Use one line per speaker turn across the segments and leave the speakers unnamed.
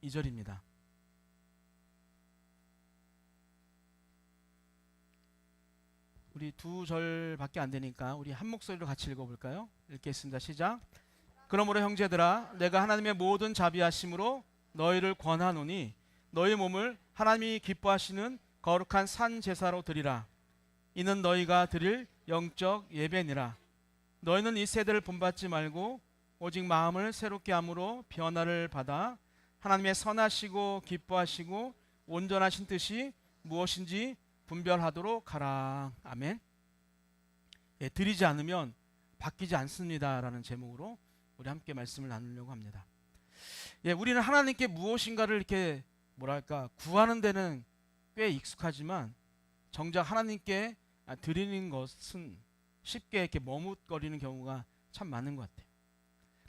12절입니다. 우리 두 절밖에 안 되니까 우리 한 목소리로 같이 읽어볼까요? 읽겠습니다. 시작. 그러므로 형제들아, 내가 하나님의 모든 자비하심으로 너희를 권하노니 너희 몸을 하나님이 기뻐하시는 거룩한 산 제사로 드리라. 이는 너희가 드릴 영적 예배니라. 너희는 이 세대를 본받지 말고 오직 마음을 새롭게 함으로 변화를 받아 하나님의 선하시고 기뻐하시고 온전하신 뜻이 무엇인지 분별하도록 하라. 아멘. 예, 드리지 않으면 바뀌지 않습니다라는 제목으로 우리 함께 말씀을 나누려고 합니다. 예, 우리는 하나님께 무엇인가를 이렇게 구하는 데는 꽤 익숙하지만 정작 하나님께 드리는 것은 쉽게 이렇게 머뭇거리는 경우가 참 많은 것 같아요.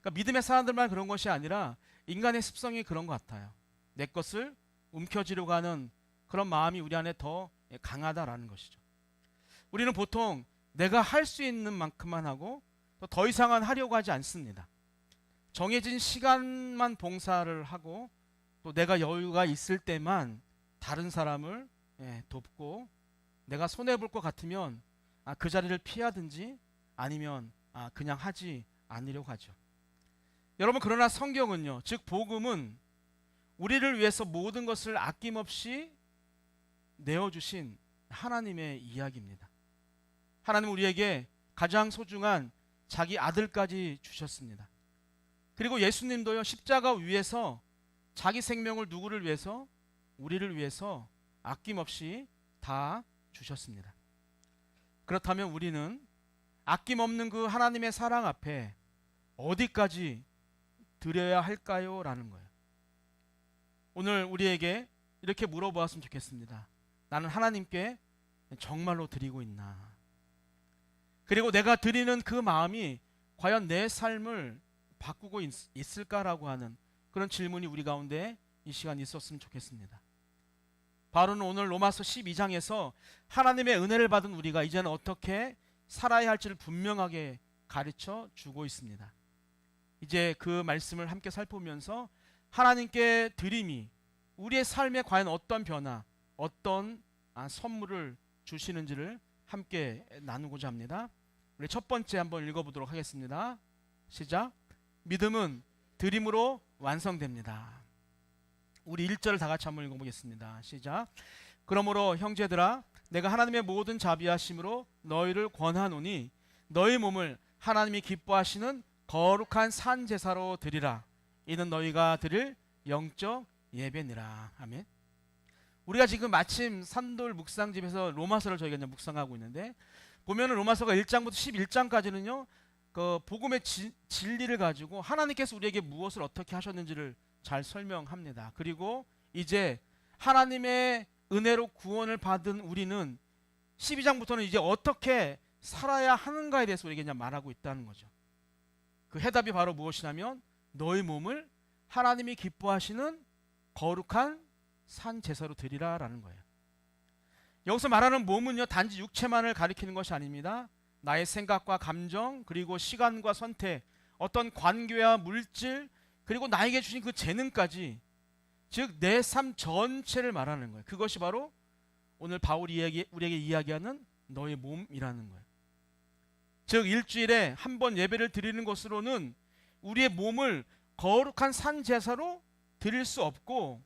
그러니까 믿음의 사람들만 그런 것이 아니라 인간의 습성이 그런 것 같아요. 내 것을 움켜쥐려고 하는 그런 마음이 우리 안에 더 강하다라는 것이죠. 우리는 보통 내가 할 수 있는 만큼만 하고 더 이상은 하려고 하지 않습니다. 정해진 시간만 봉사를 하고 또 내가 여유가 있을 때만 다른 사람을 돕고 내가 손해볼 것 같으면 그 자리를 피하든지 아니면 그냥 하지 않으려고 하죠. 여러분, 그러나 성경은요, 즉 복음은 우리를 위해서 모든 것을 아낌없이 내어주신 하나님의 이야기입니다. 하나님은 우리에게 가장 소중한 자기 아들까지 주셨습니다. 그리고 예수님도요, 십자가 위에서 자기 생명을 누구를 위해서? 우리를 위해서 아낌없이 다 주셨습니다. 그렇다면 우리는 아낌없는 그 하나님의 사랑 앞에 어디까지 드려야 할까요? 라는 거예요. 오늘 우리에게 이렇게 물어보았으면 좋겠습니다. 나는 하나님께 정말로 드리고 있나? 그리고 내가 드리는 그 마음이 과연 내 삶을 바꾸고 있을까라고 하는 그런 질문이 우리 가운데 이 시간 있었으면 좋겠습니다. 바로는 오늘 로마서 12장에서 하나님의 은혜를 받은 우리가 이제는 어떻게 살아야 할지를 분명하게 가르쳐 주고 있습니다. 이제 그 말씀을 함께 살펴보면서 하나님께 드림이 우리의 삶에 과연 어떤 변화, 어떤 선물을 주시는지를 함께 나누고자 합니다. 우리 첫 번째 한번 읽어보도록 하겠습니다. 시작. 믿음은 드림으로 완성됩니다. 우리 1절을 다 같이 한번 읽어보겠습니다. 시작. 그러므로 형제들아, 내가 하나님의 모든 자비하심으로 너희를 권하노니 너희 몸을 하나님이 기뻐하시는 거룩한 산 제사로 드리라. 이는 너희가 드릴 영적 예배니라. 아멘. 우리가 지금 마침 산돌 묵상집에서 로마서를 저희가 이제 묵상하고 있는데, 보면은 로마서가 1장부터 11장까지는요 그 복음의 진리를 가지고 하나님께서 우리에게 무엇을 어떻게 하셨는지를 잘 설명합니다. 그리고 이제 하나님의 은혜로 구원을 받은 우리는 12장부터는 이제 어떻게 살아야 하는가에 대해서 우리에게 그냥 말하고 있다는 거죠. 그 해답이 바로 무엇이냐면 너희 몸을 하나님이 기뻐하시는 거룩한 산 제사로 드리라 라는 거예요. 여기서 말하는 몸은요, 단지 육체만을 가리키는 것이 아닙니다. 나의 생각과 감정, 그리고 시간과 선택, 어떤 관계와 물질, 그리고 나에게 주신 그 재능까지, 즉 내 삶 전체를 말하는 거예요. 그것이 바로 오늘 바울이 우리에게 이야기하는 너의 몸이라는 거예요. 즉 일주일에 한 번 예배를 드리는 것으로는 우리의 몸을 거룩한 산 제사로 드릴 수 없고,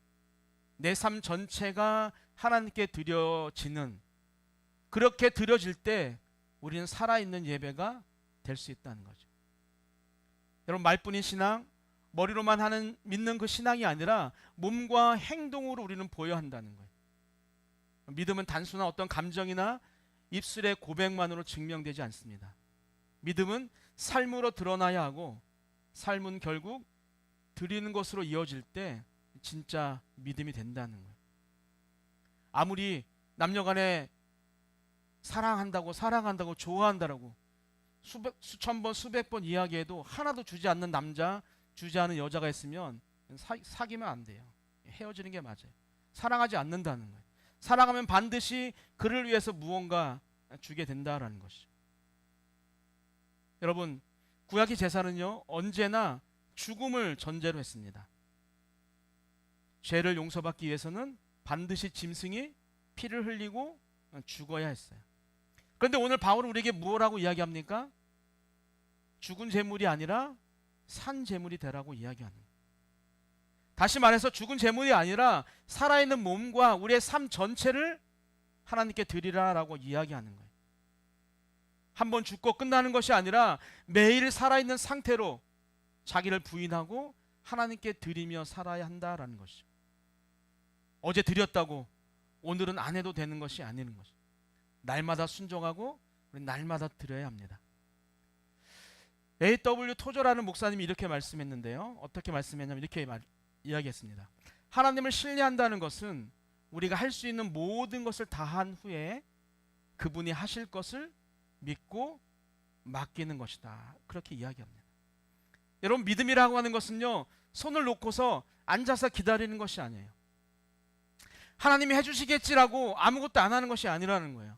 내 삶 전체가 하나님께 드려지는, 그렇게 드려질 때 우리는 살아있는 예배가 될 수 있다는 거죠. 여러분, 말뿐인 신앙, 머리로만 믿는 그 신앙이 아니라 몸과 행동으로 우리는 보여야 한다는 거예요. 믿음은 단순한 어떤 감정이나 입술의 고백만으로 증명되지 않습니다. 믿음은 삶으로 드러나야 하고, 삶은 결국 드리는 것으로 이어질 때 진짜 믿음이 된다는 거예요. 아무리 남녀간에 사랑한다고 좋아한다라고 수천 번 수백 번 이야기해도 하나도 주지 않는 남자, 주지 않은 여자가 있으면 사귀면 안 돼요. 헤어지는 게 맞아요. 사랑하지 않는다는 거예요. 사랑하면 반드시 그를 위해서 무언가 주게 된다라는 것이죠. 여러분, 구약의 제사는요 언제나 죽음을 전제로 했습니다. 죄를 용서받기 위해서는 반드시 짐승이 피를 흘리고 죽어야 했어요. 그런데 오늘 바울은 우리에게 무엇라고 이야기합니까? 죽은 제물이 아니라 산 제물이 되라고 이야기하는 거예요. 다시 말해서 죽은 제물이 아니라 살아있는 몸과 우리의 삶 전체를 하나님께 드리라라고 이야기하는 거예요. 한번 죽고 끝나는 것이 아니라 매일 살아있는 상태로 자기를 부인하고 하나님께 드리며 살아야 한다라는 것이죠. 어제 드렸다고 오늘은 안 해도 되는 것이 아니는 것이죠. 날마다 순종하고 날마다 드려야 합니다. A.W. 토저라는 목사님이 이렇게 말씀했는데요. 어떻게 말씀했냐면 이렇게 이야기했습니다. 하나님을 신뢰한다는 것은 우리가 할 수 있는 모든 것을 다한 후에 그분이 하실 것을 믿고 맡기는 것이다. 그렇게 이야기합니다. 여러분, 믿음이라고 하는 것은요, 손을 놓고서 앉아서 기다리는 것이 아니에요. 하나님이 해주시겠지라고 아무것도 안 하는 것이 아니라는 거예요.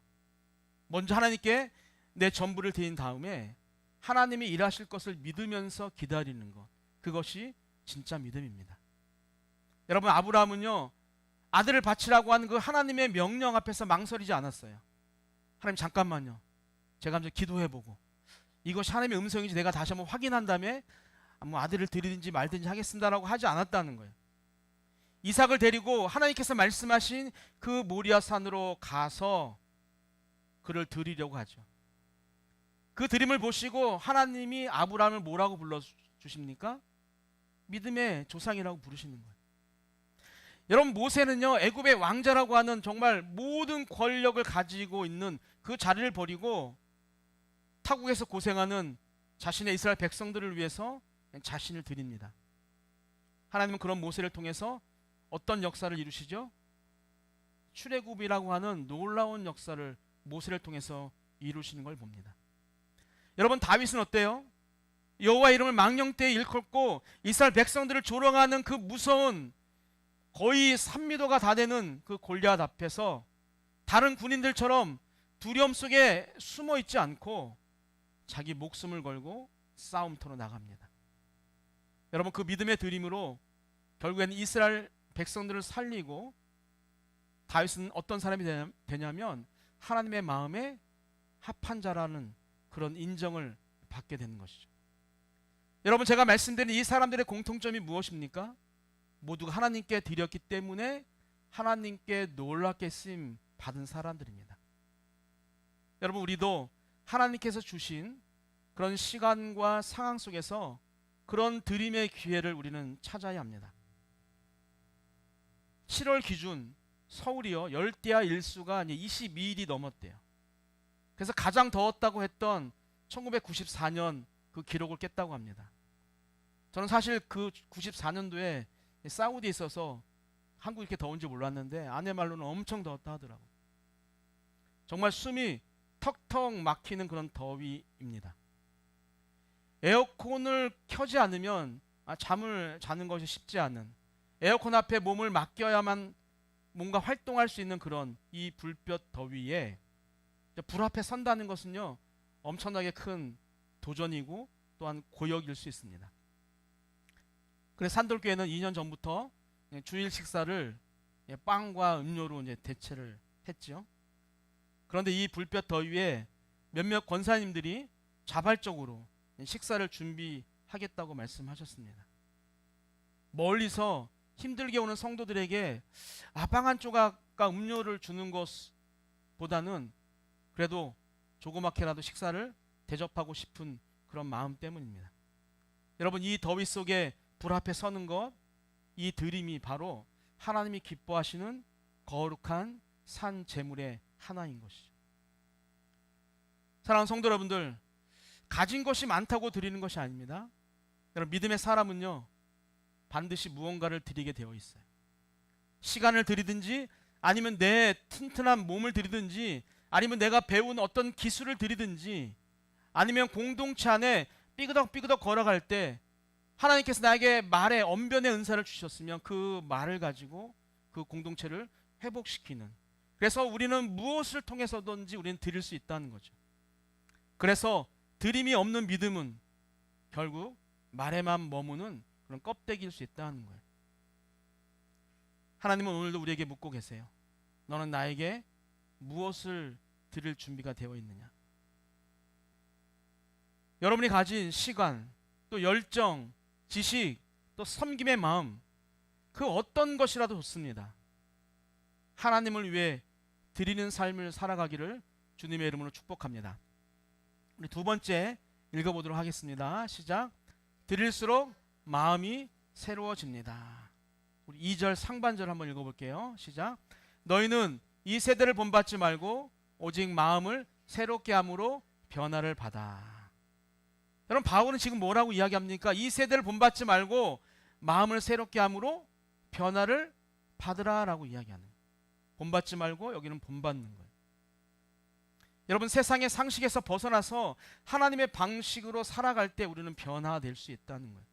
먼저 하나님께 내 전부를 드린 다음에 하나님이 일하실 것을 믿으면서 기다리는 것, 그것이 진짜 믿음입니다. 여러분, 아브라함은요, 아들을 바치라고 하는 그 하나님의 명령 앞에서 망설이지 않았어요. 하나님 잠깐만요, 제가 한번 기도해보고 이것이 하나님의 음성인지 내가 다시 한번 확인한 다음에 아들을 드리든지 말든지 하겠습니다라고 하지 않았다는 거예요. 이삭을 데리고 하나님께서 말씀하신 그 모리아 산으로 가서 그를 드리려고 하죠. 그 드림을 보시고 하나님이 아브라함을 뭐라고 불러주십니까? 믿음의 조상이라고 부르시는 거예요. 여러분, 모세는요, 애굽의 왕자라고 하는 정말 모든 권력을 가지고 있는 그 자리를 버리고 타국에서 고생하는 자신의 이스라엘 백성들을 위해서 자신을 드립니다. 하나님은 그런 모세를 통해서 어떤 역사를 이루시죠? 출애굽이라고 하는 놀라운 역사를 모세를 통해서 이루시는 걸 봅니다. 여러분, 다윗은 어때요? 여호와 이름을 망령되이 일컫고 이스라엘 백성들을 조롱하는 그 무서운 거의 3미터가 다 되는 그 골리앗 앞에서 다른 군인들처럼 두려움 속에 숨어 있지 않고 자기 목숨을 걸고 싸움터로 나갑니다. 여러분, 그 믿음의 드림으로 결국에는 이스라엘 백성들을 살리고 다윗은 어떤 사람이 되냐면 하나님의 마음에 합한 자라는 그런 인정을 받게 되는 것이죠. 여러분, 제가 말씀드린 이 사람들의 공통점이 무엇입니까? 모두가 하나님께 드렸기 때문에 하나님께 놀랍게 쓰임 받은 사람들입니다. 여러분, 우리도 하나님께서 주신 그런 시간과 상황 속에서 그런 드림의 기회를 우리는 찾아야 합니다. 7월 기준 서울이요, 열대야 일수가 22일이 넘었대요. 그래서 가장 더웠다고 했던 1994년 그 기록을 깼다고 합니다. 저는 사실 그 94년도에 사우디에 있어서 한국이 이렇게 더운지 몰랐는데 아내 말로는 엄청 더웠다 하더라고요. 정말 숨이 턱턱 막히는 그런 더위입니다. 에어컨을 켜지 않으면 잠을 자는 것이 쉽지 않은, 에어컨 앞에 몸을 맡겨야만 뭔가 활동할 수 있는 그런 이 불볕 더위에 불 앞에 선다는 것은요, 엄청나게 큰 도전이고 또한 고역일 수 있습니다. 그래서 산돌교회는 2년 전부터 주일 식사를 빵과 음료로 이제 대체를 했죠. 그런데 이 불볕 더위에 몇몇 권사님들이 자발적으로 식사를 준비하겠다고 말씀하셨습니다. 멀리서 힘들게 오는 성도들에게 빵 한 조각과 음료를 주는 것보다는 그래도 조그맣게라도 식사를 대접하고 싶은 그런 마음 때문입니다. 여러분, 이 더위 속에 불 앞에 서는 것, 이 드림이 바로 하나님이 기뻐하시는 거룩한 산 제물의 하나인 것이죠. 사랑하는 성도 여러분들, 가진 것이 많다고 드리는 것이 아닙니다. 여러분, 믿음의 사람은요, 반드시 무언가를 드리게 되어 있어요. 시간을 드리든지 아니면 내 튼튼한 몸을 드리든지 아니면 내가 배운 어떤 기술을 드리든지 아니면 공동체 안에 삐그덕삐그덕 걸어갈 때 하나님께서 나에게 말의 언변의 은사를 주셨으면 그 말을 가지고 그 공동체를 회복시키는, 그래서 우리는 무엇을 통해서든지 우리는 드릴 수 있다는 거죠. 그래서 드림이 없는 믿음은 결국 말에만 머무는 그런 껍데기일 수 있다는 거예요. 하나님은 오늘도 우리에게 묻고 계세요. 너는 나에게 무엇을 드릴 준비가 되어 있느냐? 여러분이 가진 시간, 또 열정, 지식, 또 섬김의 마음, 그 어떤 것이라도 좋습니다. 하나님을 위해 드리는 삶을 살아가기를 주님의 이름으로 축복합니다. 우리 두 번째 읽어보도록 하겠습니다. 시작. 드릴수록 마음이 새로워집니다. 우리 2절 상반절 한번 읽어볼게요. 시작. 너희는 이 세대를 본받지 말고 오직 마음을 새롭게 함으로 변화를 받아. 여러분, 바울은 지금 뭐라고 이야기합니까? 이 세대를 본받지 말고 마음을 새롭게 함으로 변화를 받으라라고 이야기하는 거예요. 본받지 말고 여기는 본받는 거예요. 여러분, 세상의 상식에서 벗어나서 하나님의 방식으로 살아갈 때 우리는 변화될 수 있다는 거예요.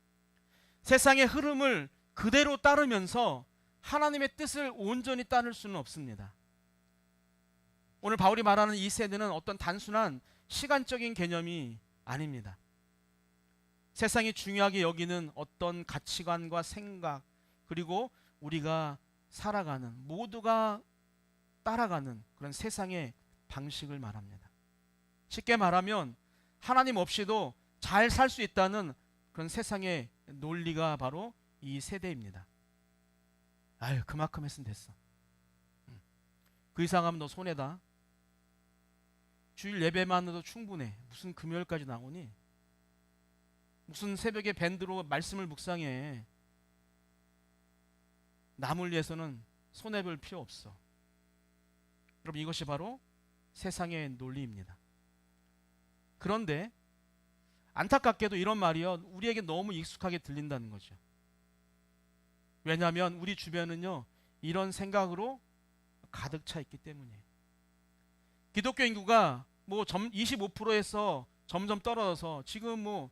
세상의 흐름을 그대로 따르면서 하나님의 뜻을 온전히 따를 수는 없습니다. 오늘 바울이 말하는 이 세대는 어떤 단순한 시간적인 개념이 아닙니다. 세상이 중요하게 여기는 어떤 가치관과 생각, 그리고 우리가 살아가는, 모두가 따라가는 그런 세상의 방식을 말합니다. 쉽게 말하면 하나님 없이도 잘 살 수 있다는 그런 세상의 논리가 바로 이 세대입니다. 아유, 그만큼 했으면 됐어. 그 이상 하면 너 손해다. 주일 예배만으로도 충분해. 무슨 금요일까지 나오니? 무슨 새벽에 밴드로 말씀을 묵상해. 남을 위해서는 손해볼 필요 없어. 여러분, 이것이 바로 세상의 논리입니다. 그런데 안타깝게도 이런 말이요, 우리에게 너무 익숙하게 들린다는 거죠. 왜냐하면 우리 주변은요, 이런 생각으로 가득 차 있기 때문이에요. 기독교 인구가 25%에서 점점 떨어져서 지금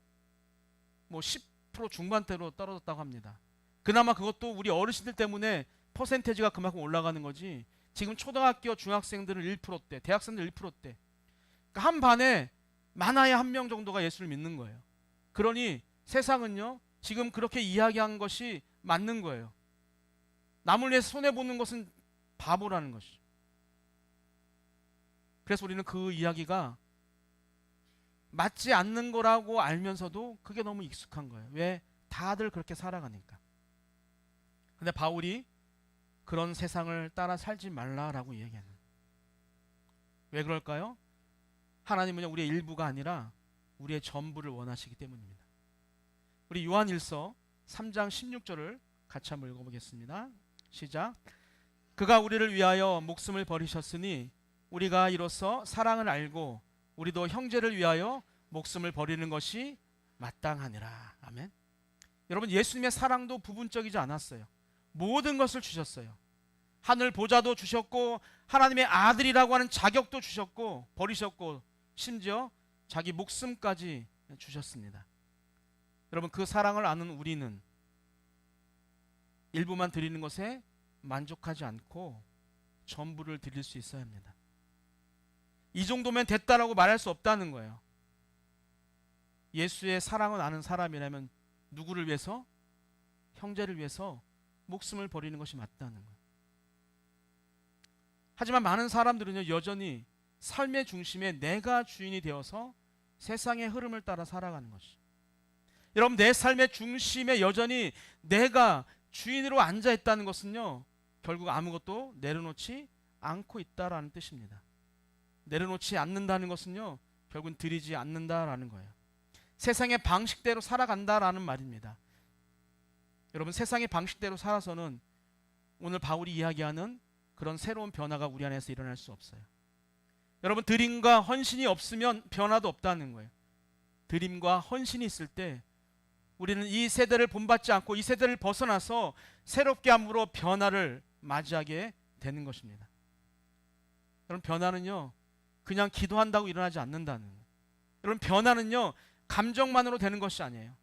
10% 중반대로 떨어졌다고 합니다. 그나마 그것도 우리 어르신들 때문에 퍼센테이지가 그만큼 올라가는 거지. 지금 초등학교 중학생들은 1%대, 대학생들 1%대. 그러니까 한 반에 많아야 한 명 정도가 예수를 믿는 거예요. 그러니 세상은요, 지금 그렇게 이야기한 것이 맞는 거예요. 남을 위해 손해보는 것은 바보라는 것이죠. 그래서 우리는 그 이야기가 맞지 않는 거라고 알면서도 그게 너무 익숙한 거예요. 왜? 다들 그렇게 살아가니까. 근데 바울이 그런 세상을 따라 살지 말라라고 이야기하는 거예요. 왜 그럴까요? 하나님은 우리의 일부가 아니라 우리의 전부를 원하시기 때문입니다. 우리 요한일서 3장 16절을 같이 한번 읽어보겠습니다. 시작. 그가 우리를 위하여 목숨을 버리셨으니 우리가 이로써 사랑을 알고 우리도 형제를 위하여 목숨을 버리는 것이 마땅하니라. 아멘. 여러분, 예수님의 사랑도 부분적이지 않았어요. 모든 것을 주셨어요. 하늘 보좌도 주셨고 하나님의 아들이라고 하는 자격도 주셨고 버리셨고 심지어 자기 목숨까지 주셨습니다. 여러분, 그 사랑을 아는 우리는 일부만 드리는 것에 만족하지 않고 전부를 드릴 수 있어야 합니다. 이 정도면 됐다라고 말할 수 없다는 거예요. 예수의 사랑을 아는 사람이라면 누구를 위해서? 형제를 위해서 목숨을 버리는 것이 맞다는 거예요. 하지만 많은 사람들은요, 여전히 삶의 중심에 내가 주인이 되어서 세상의 흐름을 따라 살아가는 것이죠. 여러분, 내 삶의 중심에 여전히 내가 주인으로 앉아 있다는 것은요, 결국 아무것도 내려놓지 않고 있다라는 뜻입니다. 내려놓지 않는다는 것은요, 결국은 드리지 않는다라는 거예요. 세상의 방식대로 살아간다라는 말입니다. 여러분, 세상의 방식대로 살아서는 오늘 바울이 이야기하는 그런 새로운 변화가 우리 안에서 일어날 수 없어요. 여러분, 드림과 헌신이 없으면 변화도 없다는 거예요. 드림과 헌신이 있을 때 우리는 이 세대를 본받지 않고 이 세대를 벗어나서 새롭게 함으로 변화를 맞이하게 되는 것입니다. 여러분, 변화는요, 그냥 기도한다고 일어나지 않는다는 거예요. 여러분, 변화는요, 감정만으로 되는 것이 아니에요.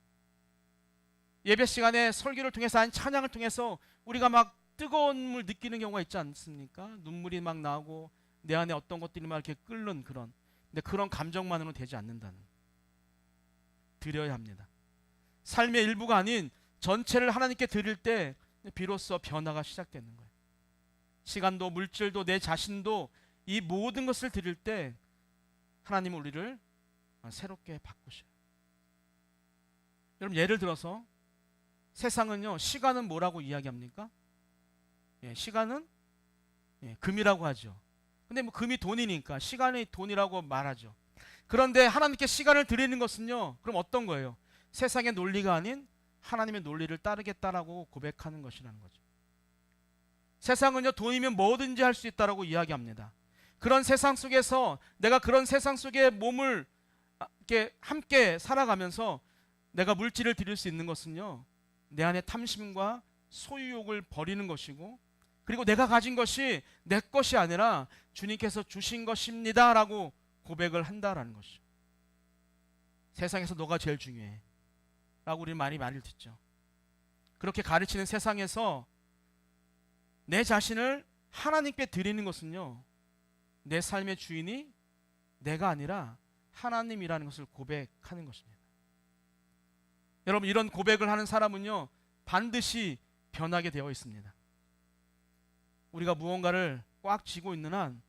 예배 시간에 설교를 통해서 한 찬양을 통해서 우리가 막 뜨거움을 느끼는 경우가 있지 않습니까? 눈물이 막 나오고 내 안에 어떤 것들이 막 이렇게 끓는 그런, 근데 그런 감정만으로는 되지 않는다는 거예요. 드려야 합니다. 삶의 일부가 아닌 전체를 하나님께 드릴 때 비로소 변화가 시작되는 거예요. 시간도 물질도 내 자신도 이 모든 것을 드릴 때 하나님은 우리를 새롭게 바꾸셔요. 여러분 예를 들어서 세상은요 시간은 뭐라고 이야기합니까? 시간은 금이라고 하죠. 근데 뭐 금이 돈이니까 시간이 돈이라고 말하죠. 그런데 하나님께 시간을 드리는 것은요 그럼 어떤 거예요? 세상의 논리가 아닌 하나님의 논리를 따르겠다라고 고백하는 것이라는 거죠. 세상은요 돈이면 뭐든지 할 수 있다라고 이야기합니다. 그런 세상 속에서 내가 그런 세상 속에 몸을 이렇게 함께 살아가면서 내가 물질을 드릴 수 있는 것은요 내 안에 탐심과 소유욕을 버리는 것이고, 그리고 내가 가진 것이 내 것이 아니라 주님께서 주신 것입니다 라고 고백을 한다라는 것이죠. 세상에서 너가 제일 중요해 라고 우리는 많이 말을 듣죠. 그렇게 가르치는 세상에서 내 자신을 하나님께 드리는 것은요 내 삶의 주인이 내가 아니라 하나님이라는 것을 고백하는 것입니다. 여러분 이런 고백을 하는 사람은요 반드시 변하게 되어 있습니다. 우리가 무언가를 꽉 쥐고 있는 한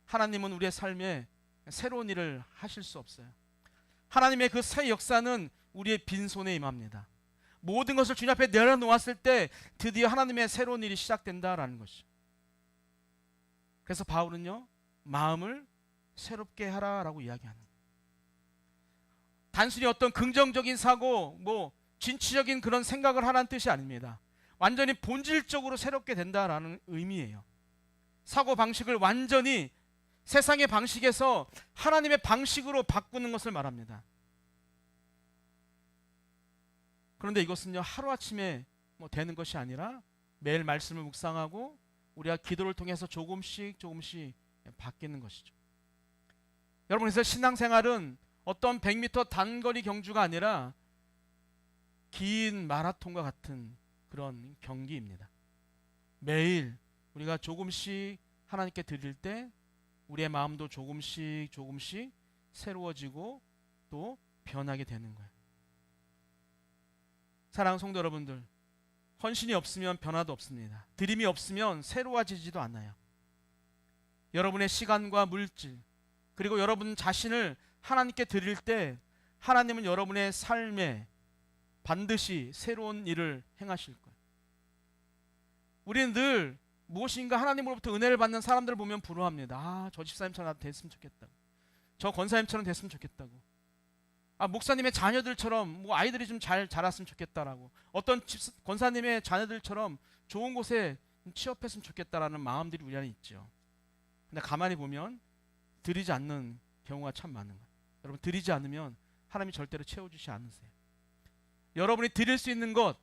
하나님은 우리의 삶에 새로운 일을 하실 수 없어요. 하나님의 그 새 역사는 우리의 빈손에 임합니다. 모든 것을 주님 앞에 내려놓았을 때 드디어 하나님의 새로운 일이 시작된다라는 것이죠. 그래서 바울은요 마음을 새롭게 하라라고 이야기하는 거예요. 단순히 어떤 긍정적인 사고 뭐 진취적인 그런 생각을 하라는 뜻이 아닙니다. 완전히 본질적으로 새롭게 된다라는 의미예요. 사고 방식을 완전히 세상의 방식에서 하나님의 방식으로 바꾸는 것을 말합니다. 그런데 이것은요 하루아침에 뭐 되는 것이 아니라 매일 말씀을 묵상하고 우리가 기도를 통해서 조금씩 바뀌는 것이죠. 여러분 그래서 신앙생활은 어떤 100m 단거리 경주가 아니라 긴 마라톤과 같은 그런 경기입니다. 매일 우리가 조금씩 하나님께 드릴 때 우리의 마음도 조금씩 새로워지고 또 변하게 되는 거예요. 사랑하는 성도 여러분들, 헌신이 없으면 변화도 없습니다. 드림이 없으면 새로워지지도 않아요. 여러분의 시간과 물질 그리고 여러분 자신을 하나님께 드릴 때 하나님은 여러분의 삶에 반드시 새로운 일을 행하실 거예요. 우리는 늘 무엇인가 하나님으로부터 은혜를 받는 사람들을 보면 부러워합니다. 저 집사님처럼 나도 됐으면 좋겠다고, 저 권사님처럼 됐으면 좋겠다고, 목사님의 자녀들처럼 뭐 아이들이 좀 잘 자랐으면 좋겠다라고, 어떤 권사님의 자녀들처럼 좋은 곳에 취업했으면 좋겠다라는 마음들이 우리 안에 있죠. 근데 가만히 보면 드리지 않는 경우가 참 많은 거예요. 여러분 드리지 않으면 하나님이 절대로 채워주지 않으세요. 여러분이 드릴 수 있는 것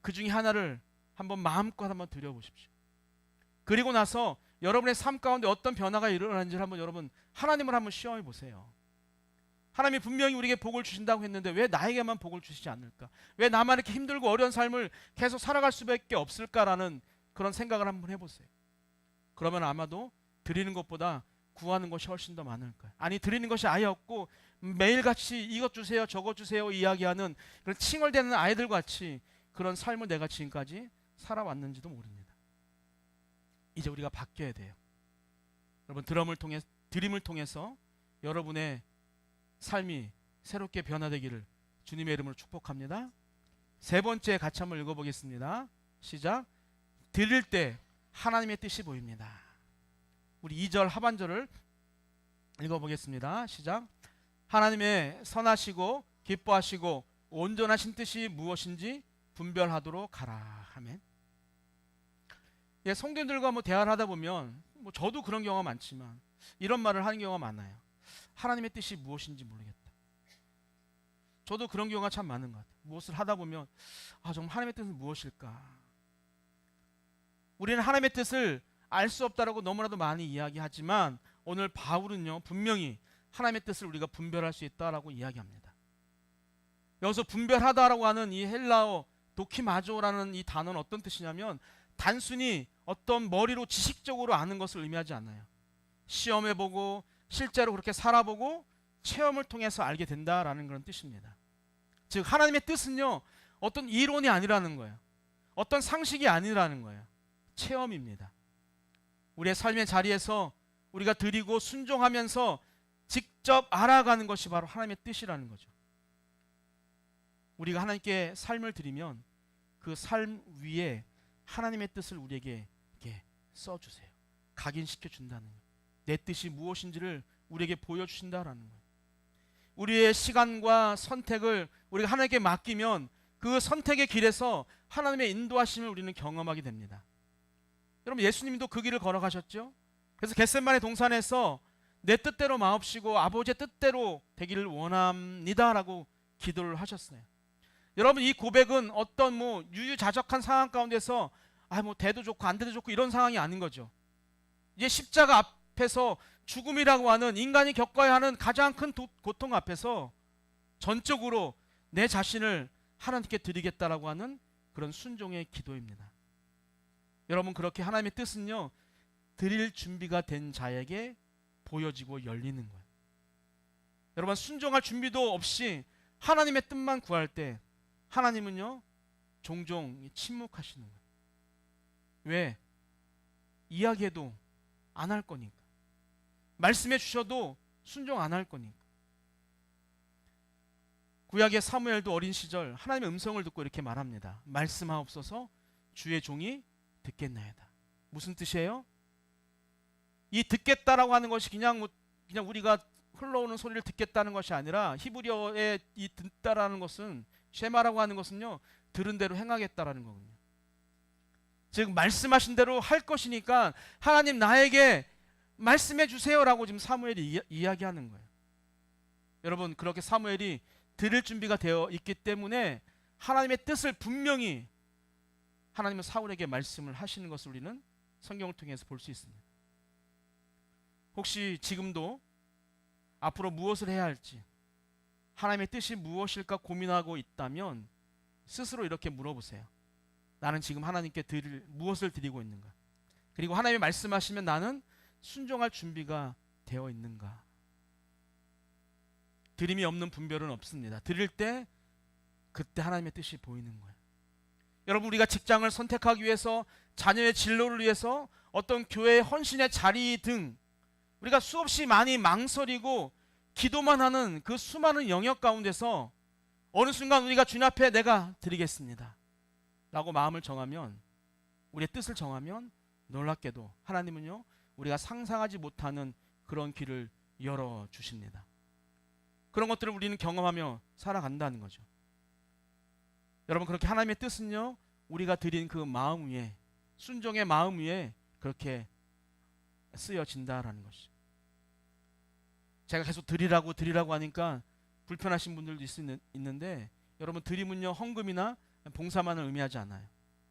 그 중에 하나를 한번 마음껏 한번 드려보십시오. 그리고 나서 여러분의 삶 가운데 어떤 변화가 일어나는지를 한번 여러분 하나님을 한번 시험해 보세요. 하나님이 분명히 우리에게 복을 주신다고 했는데 왜 나에게만 복을 주시지 않을까? 왜 나만 이렇게 힘들고 어려운 삶을 계속 살아갈 수밖에 없을까라는 그런 생각을 한번 해보세요. 그러면 아마도 드리는 것보다 구하는 것이 훨씬 더 많을 거예요. 아니 드리는 것이 아예 없고 매일같이 이것 주세요 저것 주세요 이야기하는 그런 칭얼대는 아이들 같이 그런 삶을 내가 지금까지 살아왔는지도 모릅니다. 이제 우리가 바뀌어야 돼요. 여러분 드림을 통해서 여러분의 삶이 새롭게 변화되기를 주님의 이름으로 축복합니다. 세 번째 같이 한번 읽어보겠습니다. 시작. 드릴 때 하나님의 뜻이 보입니다. 우리 2절 하반절을 읽어보겠습니다. 시작. 하나님의 선하시고 기뻐하시고 온전하신 뜻이 무엇인지 분별하도록 하라. 아멘. 성도님들과 뭐 대화를 하다 보면 뭐 저도 그런 경우가 많지만 이런 말을 하는 경우가 많아요. 하나님의 뜻이 무엇인지 모르겠다. 저도 그런 경우가 참 많은 것 같아요. 무엇을 하다 보면 정말 하나님의 뜻은 무엇일까? 우리는 하나님의 뜻을 알 수 없다라고 너무나도 많이 이야기하지만 오늘 바울은요 분명히 하나님의 뜻을 우리가 분별할 수 있다라고 이야기합니다. 여기서 분별하다라고 하는 이 헬라어 도키마조라는 이 단어는 어떤 뜻이냐면 단순히 어떤 머리로 지식적으로 아는 것을 의미하지 않아요. 시험해보고 실제로 그렇게 살아보고 체험을 통해서 알게 된다라는 그런 뜻입니다. 즉 하나님의 뜻은요 어떤 이론이 아니라는 거예요. 어떤 상식이 아니라는 거예요. 체험입니다. 우리의 삶의 자리에서 우리가 드리고 순종하면서 직접 알아가는 것이 바로 하나님의 뜻이라는 거죠. 우리가 하나님께 삶을 드리면 그 삶 위에 하나님의 뜻을 우리에게 이렇게 써주세요. 각인시켜 준다는 거예요. 내 뜻이 무엇인지를 우리에게 보여주신다라는 거예요. 우리의 시간과 선택을 우리가 하나님께 맡기면 그 선택의 길에서 하나님의 인도하심을 우리는 경험하게 됩니다. 여러분, 예수님도 그 길을 걸어가셨죠. 그래서 겟세마네 동산에서 내 뜻대로 마옵시고 아버지의 뜻대로 되기를 원합니다라고 기도를 하셨어요. 여러분, 이 고백은 어떤 유유자적한 상황 가운데서 돼도 좋고 안 돼도 좋고 이런 상황이 아닌 거죠. 이제 십자가 앞에서 죽음이라고 하는 인간이 겪어야 하는 가장 큰 고통 앞에서 전적으로 내 자신을 하나님께 드리겠다라고 하는 그런 순종의 기도입니다. 여러분, 그렇게 하나님의 뜻은요, 드릴 준비가 된 자에게 보여지고 열리는 거예요. 여러분, 순종할 준비도 없이 하나님의 뜻만 구할 때 하나님은요, 종종 침묵하시는 거예요. 왜? 이야기해도 안 할 거니까. 말씀해 주셔도 순종 안 할 거니까. 구약의 사무엘도 어린 시절 하나님의 음성을 듣고 이렇게 말합니다. 말씀하옵소서, 주의 종이 듣겠나이다. 무슨 뜻이에요? 이 듣겠다라고 하는 것이 그냥 우리가 흘러오는 소리를 듣겠다는 것이 아니라, 히브리어의 이 듣다라는 것은, 쉐마라고 하는 것은요, 들은 대로 행하겠다라는 거거든요. 즉 말씀하신 대로 할 것이니까 하나님 나에게 말씀해 주세요라고 지금 사무엘이 이야기하는 거예요. 여러분, 그렇게 사무엘이 들을 준비가 되어 있기 때문에 하나님의 뜻을 분명히 하나님은 사울에게 말씀을 하시는 것을 우리는 성경을 통해서 볼 수 있습니다. 혹시 지금도 앞으로 무엇을 해야 할지, 하나님의 뜻이 무엇일까 고민하고 있다면 스스로 이렇게 물어보세요. 나는 지금 하나님께 무엇을 드리고 있는가? 그리고 하나님이 말씀하시면 나는 순종할 준비가 되어 있는가? 드림이 없는 분별은 없습니다. 드릴 때 그때 하나님의 뜻이 보이는 거예요. 여러분, 우리가 직장을 선택하기 위해서, 자녀의 진로를 위해서, 어떤 교회의 헌신의 자리 등 우리가 수없이 많이 망설이고 기도만 하는 그 수많은 영역 가운데서 어느 순간 우리가 주님 앞에 내가 드리겠습니다 라고 마음을 정하면, 우리의 뜻을 정하면 놀랍게도 하나님은요, 우리가 상상하지 못하는 그런 길을 열어주십니다. 그런 것들을 우리는 경험하며 살아간다는 거죠. 여러분, 그렇게 하나님의 뜻은요, 우리가 드린 그 마음 위에, 순종의 마음 위에 그렇게 쓰여진다라는 것이죠. 제가 계속 드리라고 하니까 불편하신 분들도 있는데, 여러분, 드림은요, 헌금이나 봉사만을 의미하지 않아요.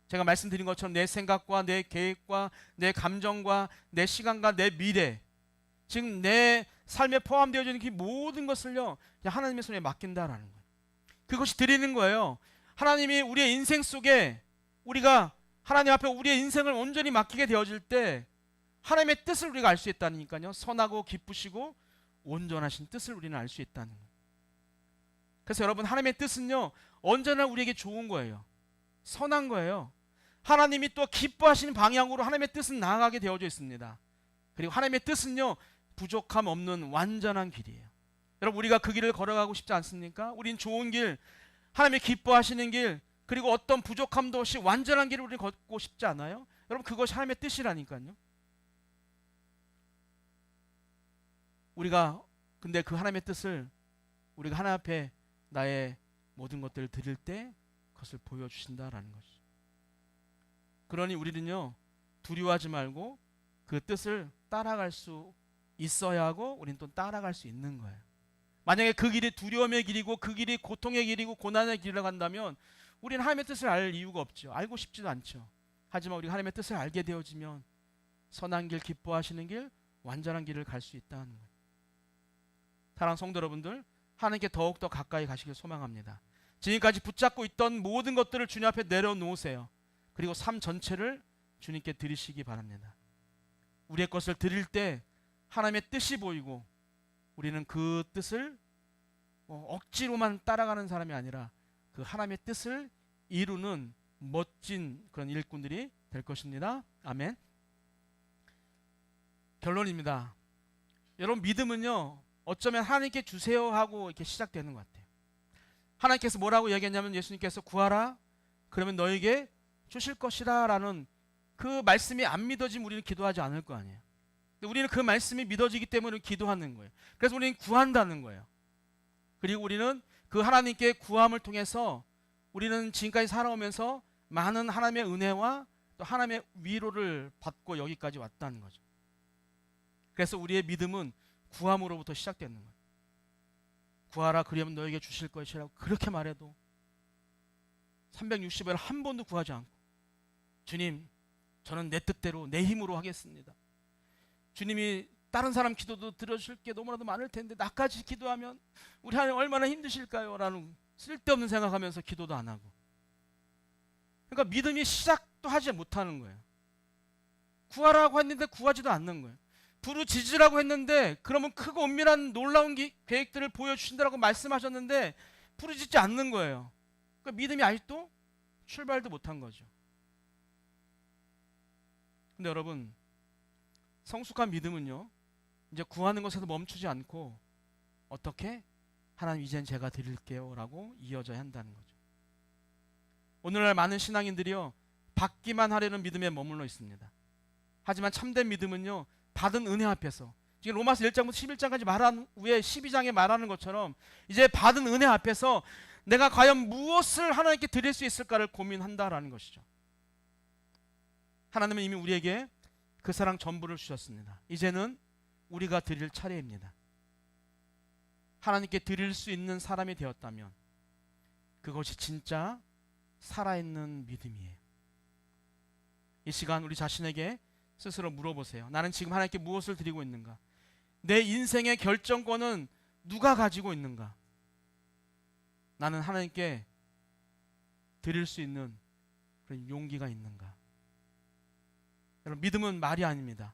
제가 말씀드린 것처럼 내 생각과 내 계획과 내 감정과 내 시간과 내 미래, 지금 내 삶에 포함되어 있는 그 모든 것을요, 그냥 하나님의 손에 맡긴다라는 거예요. 그것이 드리는 거예요. 하나님이 우리의 인생 속에, 우리가 하나님 앞에 우리의 인생을 온전히 맡기게 되어질 때 하나님의 뜻을 우리가 알 수 있다니까요. 선하고 기쁘시고 온전하신 뜻을 우리는 알 수 있다는 거예요. 그래서 여러분, 하나님의 뜻은요, 언제나 우리에게 좋은 거예요. 선한 거예요. 하나님이 또 기뻐하시는 방향으로 하나님의 뜻은 나아가게 되어져 있습니다. 그리고 하나님의 뜻은요, 부족함 없는 완전한 길이에요. 여러분, 우리가 그 길을 걸어가고 싶지 않습니까? 우린 좋은 길, 하나님이 기뻐하시는 길, 그리고 어떤 부족함도 없이 완전한 길을 우리는 걷고 싶지 않아요? 여러분, 그것이 하나님의 뜻이라니까요. 우리가 근데 그 하나님의 뜻을 우리가 하나님 앞에 나의 모든 것들을 드릴 때 그것을 보여주신다라는 것이죠. 그러니 우리는요, 두려워하지 말고 그 뜻을 따라갈 수 있어야 하고, 우리는 또 따라갈 수 있는 거예요. 만약에 그 길이 두려움의 길이고 그 길이 고통의 길이고 고난의 길이라고 한다면 우리는 하나님의 뜻을 알 이유가 없죠. 알고 싶지도 않죠. 하지만 우리가 하나님의 뜻을 알게 되어지면 선한 길, 기뻐하시는 길, 완전한 길을 갈 수 있다는 거예요. 사랑하는 성도 여러분들, 하나님께 더욱더 가까이 가시길 소망합니다. 지금까지 붙잡고 있던 모든 것들을 주님 앞에 내려놓으세요. 그리고 삶 전체를 주님께 드리시기 바랍니다. 우리의 것을 드릴 때 하나님의 뜻이 보이고, 우리는 그 뜻을 억지로만 따라가는 사람이 아니라 그 하나님의 뜻을 이루는 멋진 그런 일꾼들이 될 것입니다. 아멘. 결론입니다. 여러분, 믿음은요, 어쩌면 하나님께 주세요 하고 이렇게 시작되는 것 같아요. 하나님께서 뭐라고 얘기했냐면, 예수님께서 구하라 그러면 너에게 주실 것이라 라는 그 말씀이 안 믿어지면 우리는 기도하지 않을 거 아니에요. 근데 우리는 그 말씀이 믿어지기 때문에 기도하는 거예요. 그래서 우리는 구한다는 거예요. 그리고 우리는 그 하나님께 구함을 통해서 우리는 지금까지 살아오면서 많은 하나님의 은혜와 또 하나님의 위로를 받고 여기까지 왔다는 거죠. 그래서 우리의 믿음은 구함으로부터 시작되는 거예요. 구하라 그러면 너에게 주실 것이라고 그렇게 말해도 360일 한 번도 구하지 않고, 주님 저는 내 뜻대로 내 힘으로 하겠습니다. 주님이 다른 사람 기도도 들어주실 게 너무나도 많을 텐데 나까지 기도하면 우리 하나님 얼마나 힘드실까요? 라는 쓸데없는 생각하면서 기도도 안 하고, 그러니까 믿음이 시작도 하지 못하는 거예요. 구하라고 했는데 구하지도 않는 거예요. 부르짖으라고 했는데 그러면 크고 은밀한 놀라운 계획들을 보여주신다라고 말씀하셨는데 부르짖지 않는 거예요. 그러니까 믿음이 아직도 출발도 못한 거죠. 근데 여러분, 성숙한 믿음은요, 이제 구하는 것에서 멈추지 않고 어떻게? 하나님 이젠 제가 드릴게요 라고 이어져야 한다는 거죠. 오늘날 많은 신앙인들이요, 받기만 하려는 믿음에 머물러 있습니다. 하지만 참된 믿음은요, 받은 은혜 앞에서, 지금 로마서 1장부터 11장까지 말한 후에 12장에 말하는 것처럼 이제 받은 은혜 앞에서 내가 과연 무엇을 하나님께 드릴 수 있을까를 고민한다라는 것이죠. 하나님은 이미 우리에게 그 사랑 전부를 주셨습니다. 이제는 우리가 드릴 차례입니다. 하나님께 드릴 수 있는 사람이 되었다면 그것이 진짜 살아있는 믿음이에요. 이 시간 우리 자신에게 스스로 물어보세요. 나는 지금 하나님께 무엇을 드리고 있는가? 내 인생의 결정권은 누가 가지고 있는가? 나는 하나님께 드릴 수 있는 그런 용기가 있는가? 여러분, 믿음은 말이 아닙니다.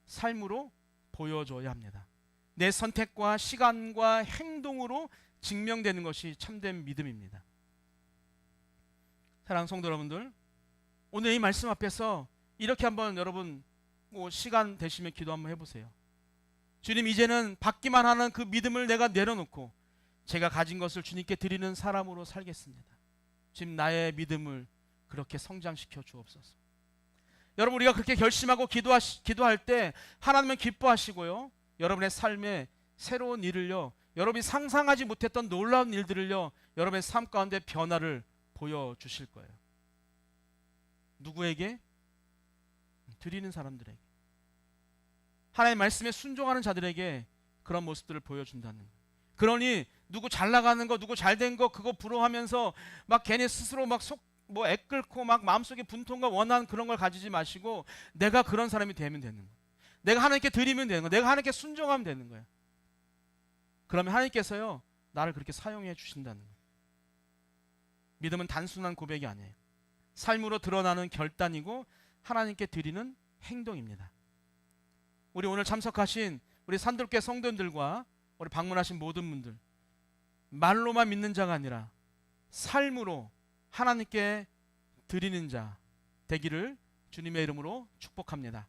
삶으로 보여줘야 합니다. 내 선택과 시간과 행동으로 증명되는 것이 참된 믿음입니다. 사랑하는 성도 여러분들, 오늘 이 말씀 앞에서 이렇게 한번 여러분 시간 되시면 기도 한번 해보세요. 주님, 이제는 받기만 하는 그 믿음을 내가 내려놓고 제가 가진 것을 주님께 드리는 사람으로 살겠습니다. 주님, 나의 믿음을 그렇게 성장시켜 주옵소서. 여러분, 우리가 그렇게 결심하고 기도할 때 하나님은 기뻐하시고요, 여러분의 삶에 새로운 일을요, 여러분이 상상하지 못했던 놀라운 일들을요, 여러분의 삶 가운데 변화를 보여주실 거예요. 누구에게? 드리는 사람들에게, 하나님의 말씀에 순종하는 자들에게 그런 모습들을 보여준다는 거예요. 그러니 누구 잘 나가는 거, 누구 잘 된 거 그거 부러워하면서 막 괜히 스스로 막 애끓고 막 마음속에 분통과 원한 그런 걸 가지지 마시고 내가 그런 사람이 되면 되는 거예요. 내가 하나님께 드리면 되는 거예요. 내가 하나님께 순종하면 되는 거예요. 그러면 하나님께서요, 나를 그렇게 사용해 주신다는 거예요. 믿음은 단순한 고백이 아니에요. 삶으로 드러나는 결단이고 하나님께 드리는 행동입니다. 우리 오늘 참석하신 우리 산들교회 성도님들과 우리 방문하신 모든 분들, 말로만 믿는 자가 아니라 삶으로 하나님께 드리는 자 되기를 주님의 이름으로 축복합니다.